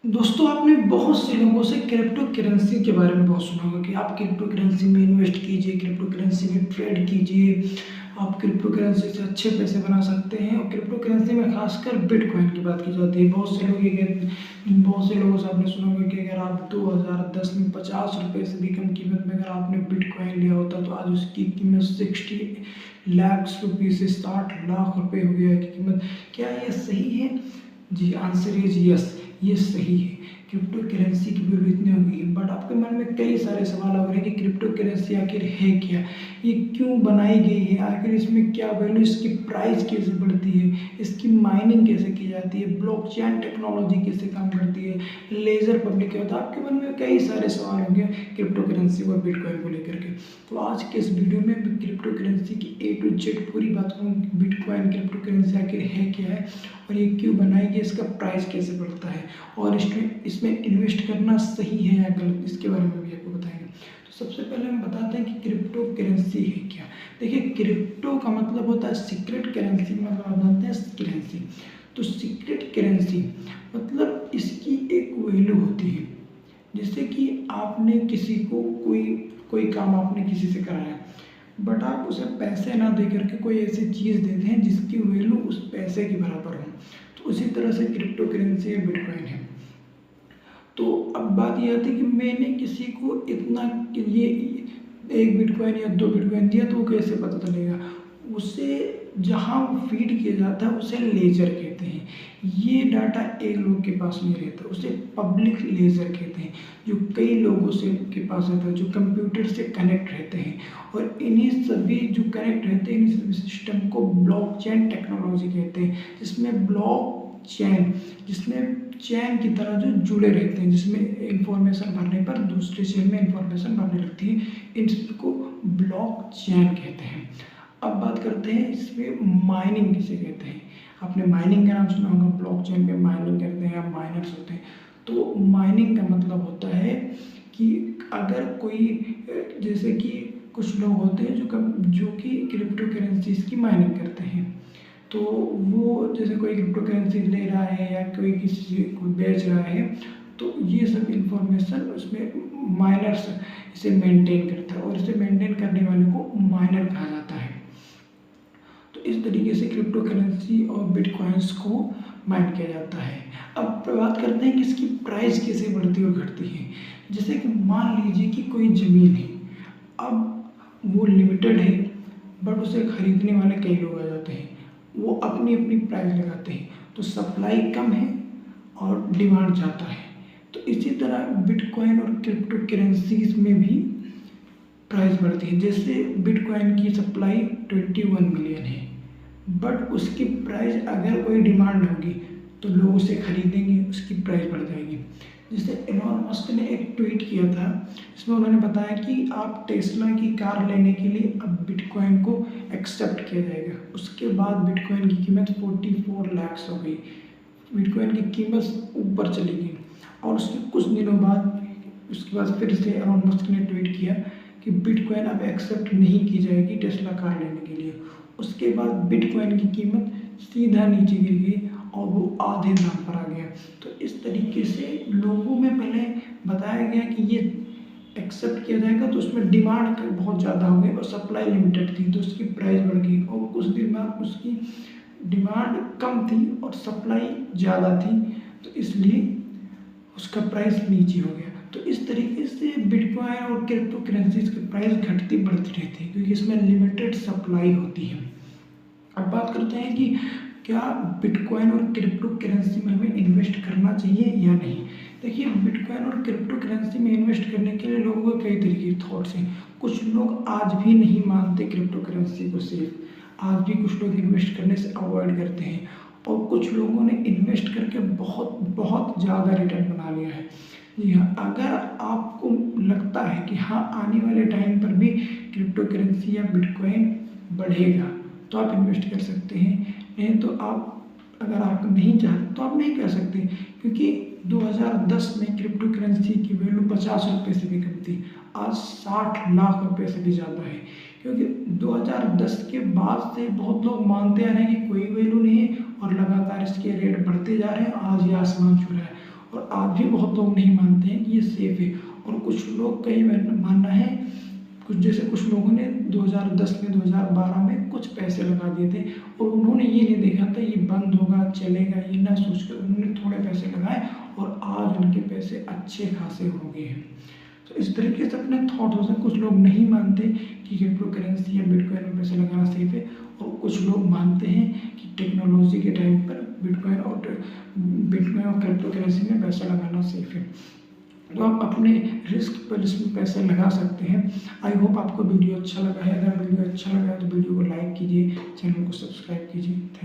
दोस्तों, आपने बहुत से लोगों से क्रिप्टो करेंसी के बारे में बहुत सुना होगा कि आप क्रिप्टो करेंसी में इन्वेस्ट कीजिए, क्रिप्टो करेंसी में ट्रेड कीजिए, आप क्रिप्टो करेंसी से अच्छे पैसे बना सकते हैं। और क्रिप्टो करेंसी में खासकर बिटकॉइन की बात की जाती है। बहुत से लोगों से आपने सुना होगा कि अगर आप 2010 में 50 रुपये से भी कम कीमत में अगर आपने बिटकॉइन लिया होता तो आज उसकी कीमत 60 लाख रुपये से 60 लाख रुपये हो गया की कीमत। क्या ये सही है? जी, आंसर इज यस, ये सही है। क्रिप्टो करेंसी की वैल्यू इतनी होगी, बट आपके मन में कई सारे सवाल आ रहे हैं कि क्रिप्टो करेंसी आखिर है क्या, ये क्यों बनाई गई है, आखिर इसमें क्या वैल्यू, इसकी प्राइस कैसे बढ़ती है, इसकी माइनिंग कैसे की जाती है, ब्लॉकचेन टेक्नोलॉजी कैसे काम करती है, लेजर पब्लिक क्या होता है। आपके मन में कई सारे सवाल होंगे क्रिप्टो करेंसी और बिटकॉइन को लेकर के। तो आज के इस वीडियो में क्रिप्टो करेंसी की A to Z पूरी बात करूँ। बिटकॉइन क्रिप्टो करेंसी आखिर है क्या है और ये क्यों बनाई गई, इसका प्राइस कैसे बढ़ता है और इसमें इन्वेस्ट करना सही है या गलत, इसके बारे में भी आपको बताएंगे। तो सबसे पहले हम बताते हैं कि क्रिप्टो करेंसी है क्या। देखिए, क्रिप्टो का मतलब होता है सीक्रेट, करेंसी का मतलब आप जानते हैं करेंसी। तो सीक्रेट करेंसी मतलब इसकी एक वैल्यू होती है। जैसे कि आपने किसी को कोई काम आपने किसी से कराया, बट आप उसे पैसे ना दे करके कोई ऐसी चीज़ देते हैं जिसकी वैल्यू उस पैसे के बराबर हो। तो उसी तरह से क्रिप्टो करेंसी या बिटकॉइन है। तो अब बात यह आती है कि मैंने किसी को इतना, ये 1 बिटकॉइन या 2 बिटकॉइन दिया तो वो कैसे पता चलेगा? उसे जहाँ वो फीड किया जाता है उसे लेजर कहते हैं। ये डाटा एक लोग के पास नहीं रहता, उसे पब्लिक लेजर कहते हैं, जो कई लोगों से के पास रहता है, जो कंप्यूटर से कनेक्ट रहते हैं। और इन्हीं सभी जो कनेक्ट रहते हैं, इन्हीं सभी सिस्टम को ब्लॉकचेन टेक्नोलॉजी कहते हैं, जिसमें चैन की तरह जो जुड़े रहते हैं, जिसमें इंफॉर्मेशन भरने पर दूसरे चैन में इंफॉर्मेशन भरने लगती है, इनको ब्लॉकचेन कहते हैं। अब बात करते हैं इसमें माइनिंग किसे कहते हैं। आपने माइनिंग का नाम सुना होगा, ब्लॉकचेन पे माइनिंग करते हैं या माइनर्स होते हैं। तो माइनिंग का मतलब होता है कि अगर कोई, जैसे कि कुछ लोग होते हैं जो कि क्रिप्टो करेंसीज की माइनिंग करते हैं। तो वो जैसे कोई क्रिप्टो करेंसी ले रहा है या कोई किसी को बेच रहा है, तो ये सब इंफॉर्मेशन उसमें माइनर्स इसे मेंटेन करता है और इसे मेंटेन करने वाले को माइनर कहा जाता है। तो इस तरीके से क्रिप्टो करेंसी और बिटकॉइंस को माइन किया जाता है। अब बात करते हैं कि इसकी प्राइस कैसे बढ़ती और घटती है। जैसे कि मान लीजिए कि कोई ज़मीन है, अब वो लिमिटेड है, बट उसे खरीदने वाले कई लोग आ जाते हैं, वो अपनी अपनी प्राइस लगाते हैं, तो सप्लाई कम है और डिमांड ज़्यादा है। तो इसी तरह बिटकॉइन और क्रिप्टो करेंसीज में भी प्राइस बढ़ती है। जैसे बिटकॉइन की सप्लाई 21 मिलियन है, बट उसकी प्राइस अगर कोई डिमांड होगी तो लोग उसे खरीदेंगे, उसकी प्राइस बढ़ जाएगी। जैसे एलॉन मस्क ने एक ट्वीट किया था, इसमें उन्होंने बताया कि आप टेस्ला की कार लेने के लिए अब बिटकॉइन को एक्सेप्ट किया जाएगा। उसके बाद बिटकॉइन की कीमत 44 लाख हो गई, बिटकॉइन की कीमत ऊपर चली गई। और उसके कुछ दिनों बाद उसके बाद फिर से एलॉन मस्क ने ट्वीट किया कि बिटकॉइन अब एक्सेप्ट नहीं की जाएगी टेस्ला कार लेने के लिए। उसके बाद बिटकॉइन की कीमत सीधा नीचे गिर गई और वो आधे दाम पर आ गया। तो इस तरीके से लोगों में पहले बताया गया कि ये एक्सेप्ट किया जाएगा, तो उसमें डिमांड बहुत ज़्यादा हो गई और सप्लाई लिमिटेड थी, तो उसकी प्राइस बढ़ गई। और कुछ दिन बाद उसकी डिमांड कम थी और सप्लाई ज़्यादा थी, तो इसलिए उसका प्राइस नीचे हो गया। तो इस तरीके से बिटकॉइन और क्रिप्टो करेंसीज की प्राइस घटती बढ़ती रहती है, क्योंकि इसमें लिमिटेड सप्लाई होती है। अब बात करते हैं कि क्या बिटकॉइन और क्रिप्टो करेंसी में हमें इन्वेस्ट करना चाहिए या नहीं। देखिए, बिटकॉइन और क्रिप्टो करेंसी में इन्वेस्ट करने के लिए लोगों के कई तरीके के थॉट्स हैं। कुछ लोग आज भी नहीं मानते क्रिप्टो करेंसी को सेफ, आज भी कुछ लोग इन्वेस्ट करने से अवॉइड करते हैं, और कुछ लोगों ने इन्वेस्ट करके बहुत बहुत ज़्यादा रिटर्न बना लिया है। जी हाँ, अगर आपको लगता है कि हाँ आने वाले टाइम पर भी क्रिप्टो करेंसी या बिटकॉइन बढ़ेगा तो आप इन्वेस्ट कर सकते हैं, नहीं तो अगर आप नहीं चाहते तो आप नहीं कर सकते। क्योंकि 2010 में क्रिप्टो करेंसी की वैल्यू 50 रुपये से भी कम थी, आज 60 लाख रुपये से भी ज़्यादा है। क्योंकि 2010 के बाद से बहुत लोग मानते आ रहे हैं कि कोई वैल्यू नहीं है और लगातार इसके रेट बढ़ते जा रहे हैं, आज ये आसमान छू रहा है। और आज भी बहुत लोग नहीं मानते हैं कि ये सेफ है। और कुछ लोग कई मानना है, कुछ लोगों ने 2010 में 2012 में कुछ पैसे लगा दिए थे और उन्होंने ये नहीं देखा था ये बंद होगा चलेगा, ये ना सोच कर उन्होंने थोड़े पैसे लगाए और आज उनके पैसे अच्छे खासे हो गए हैं। तो इस तरीके से अपने थॉट हो सकते। कुछ लोग नहीं मानते कि क्रिप्टो करेंसी या बिटकॉइन में पैसे लगाना सेफ है और कुछ लोग मानते हैं कि टेक्नोलॉजी के टाइम पर बिटकॉइन और क्रिप्टो करेंसी में पैसा लगाना सेफ है। तो आप अपने रिस्क पर इसमें पैसे लगा सकते हैं। आई होप आपको वीडियो अच्छा लगा है। अगर वीडियो अच्छा लगा है तो वीडियो को लाइक कीजिए, चैनल को सब्सक्राइब कीजिए। Thank you.